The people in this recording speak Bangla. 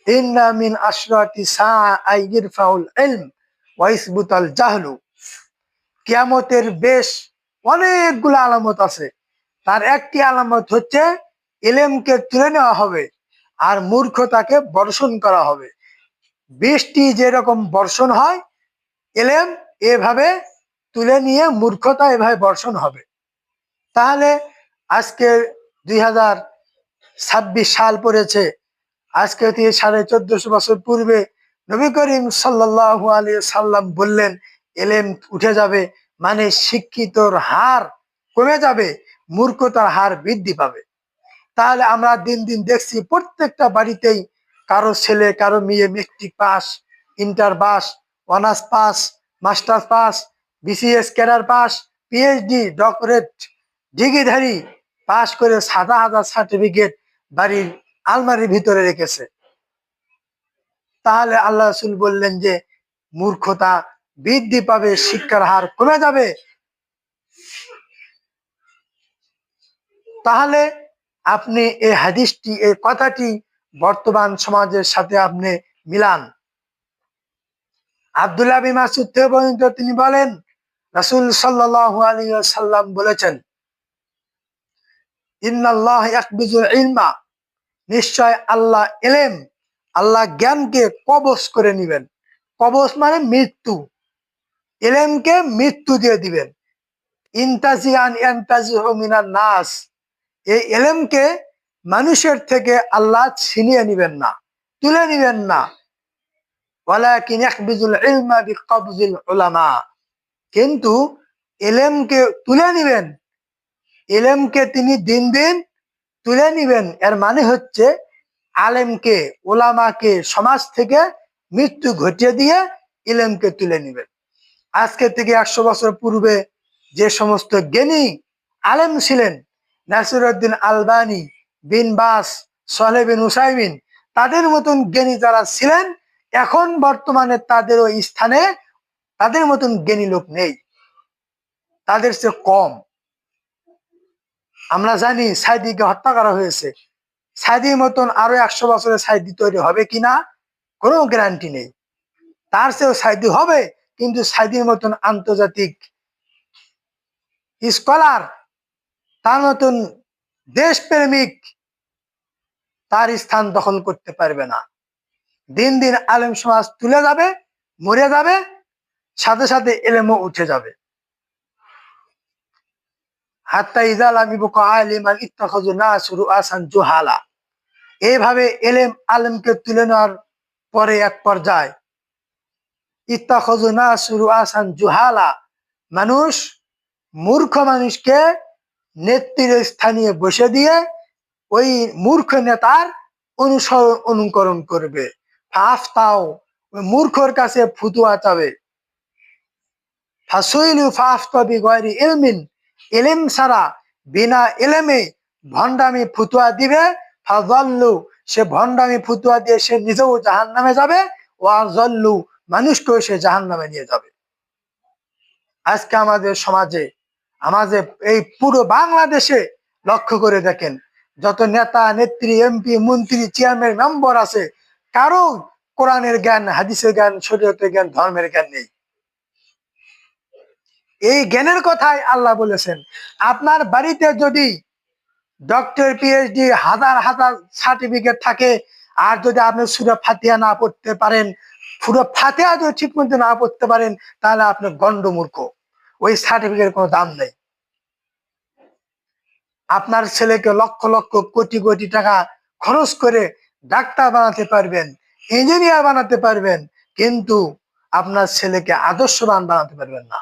ইন্না মিন আশরাতি সাআ আইয়িরফাউল ইলম ওয়া ইসবুতাল জাহলু। কিয়ামতের বেশ অনেকগুলো আলামত আছে, তার একটি আলামত হচ্ছে ইলমকে তুলে নেওয়া হবে আর মূর্খতাকে বর্ষণ করা হবে। বৃষ্টি যেরকম বর্ষণ হয়, ইলম এভাবে তুলে নিয়ে মূর্খতা এভাবে বর্ষণ হবে। তাহলে আজকে 2026 সাল পড়েছে, আজকে থেকে 1450 বছর পূর্বে নবী করিম সাল্লাল্লাহু আলাইহি সাল্লাম বললেন ইলম উঠে যাবে, মানে শিক্ষিতর হার কমে যাবে, মূর্খতার হার বৃদ্ধি পাবে। তাহলে আমরা দিন দিন দেখছি প্রত্যেকটা বাড়িতেই কারো ছেলে কারো মেয়ে matric pass, inter pass, honours pass, masters pass, BCS cadre pass, PhD doctorate ডিগ্রিধারী পাস করে সাদা হাজার সার্টিফিকেট বাড়ির আলমারির ভিতরে রেখেছে। তাহলে আল্লাহ রাসূল বললেন যে মূর্খতা বৃদ্ধি পাবে, শিক্ষার হার কমে যাবে। তাহলে আপনি এই হাদিসটি, এই কথাটি বর্তমান সমাজের সাথে আপনি মিলান। আব্দুল্লাহ বিন মাসউদ থেকে বর্ণিত, তিনি বলেন রাসূল সাল্লাল্লাহু আলাইহি ওয়াসাল্লাম বলেছেন, ইন্নাল্লাহ ইয়াকবিজুল ইলমা, নিশ্চয় আল্লাহ ইলম, আল্লাহ জ্ঞানকে কবজ করে নেবেন। কবজ মানে মৃত্যু, ইলমকে মৃত্যু দিয়ে দিবেন। ইনতাজিআন ইয়ানতাজিহু মিনান নাস, এই ইলমকে মানুষের থেকে আল্লাহ ছিনিয়ে নেবেন না, তুলে নেবেন না। ওয়ালাকিন ইয়াকবিজুল ইলমা বিকবজিল উলামা, কিন্তু ইলমকে তুলে নেবেন, ইলমকে তিনি দিন দিন তুলে নেবেন। এর মানে হচ্ছে আলেমকে, ওলামাকে সমাজ থেকে মৃত্যু ঘটিয়ে দিয়ে ইলমকে তুলে নেবেন। আজকে থেকে 100 বছর পূর্বে যে সমস্ত জ্ঞানী আলেম ছিলেন, নাসিরউদ্দিন আলবানী, বিন বাস, সালেহ বিন উসাইমিন, তাদের মতন জ্ঞানী যারা ছিলেন, এখন বর্তমানে তাদের ওই স্থানে তাদের মতন জ্ঞানী লোক নেই, তাদের চেয়ে কম। আমরা জানি সাইদিকে হত্যা করা হয়েছে, সাইদির মতন আরো 100 বছরে সাইদি তৈরি হবে কিনা কোনো গ্যারান্টি নেই। তার চেয়েও সাইদি হবে, কিন্তু সাইদির মতন আন্তর্জাতিক স্কলার, তার মতন দেশপ্রেমিক তার স্থান দখল করতে পারবে না। দিন দিন আলেম সমাজ তুলে যাবে, মরে যাবে, সাথে সাথে ইলমও উঠে যাবে। হাত্তা ইযা লাম ইয়াবকা আলিমান ইত্তাখাযু নাসু রুআসান জুহালা, এইভাবে ইলম আলেমকে তুলে নেওয়ার পরে এক পর্যায়ে ইত্তাখাযু নাসু রুআসান জুহালা, মানুষ মূর্খ মানুষকে নেতৃত্বের স্থানীয় বসে দিয়ে ওই মূর্খ নেতার অনুকরণ করবে। ফাফতাও, ওই মূর্খর কাছে ফতুয়া চাবে। ফাসুইলু ফাফতা বিগাইরি ইলমিন, ইলম ছাড়া বিনা ইলমে ভণ্ডামি ফতুয়া দিবে। ফাযাল্লু, সে ভণ্ডামি ফতুয়া দিয়ে সে নিজেও জাহান্নামে যাবে। ওয়াযাল্লু, মানুষকেও সে জাহান্নামে নিয়ে যাবে। আজকে আমাদের সমাজে, আমাদের এই পুরো বাংলাদেশে লক্ষ্য করে দেখেন, যত নেতা নেত্রী, এমপি, মন্ত্রী, চেয়ারম্যান, মেম্বার আছে, কারো কোরআনের জ্ঞান, হাদিসের জ্ঞান, শরীয়তের জ্ঞান, ধর্মের জ্ঞান নেই। এই জ্ঞানের কথাই আল্লাহ বলেছেন, আপনার বাড়িতে যদি ডক্টর পিএইচডি হাজার হাজার সার্টিফিকেট থাকে, আর যদি আপনি সূরা ফাতিহা না পড়তে পারেন, পুরো ফাতিহা যদি ঠিক মতো না পড়তে পারেন, তাহলে আপনি গন্ডমূর্খ, ওই সার্টিফিকেটের কোনো দাম নেই। আপনার ছেলেকে লক্ষ লক্ষ কোটি কোটি টাকা খরচ করে ডাক্তার বানাতে পারবেন, ইঞ্জিনিয়ার বানাতে পারবেন, কিন্তু আপনার ছেলেকে আদর্শবান বানাতে পারবেন না।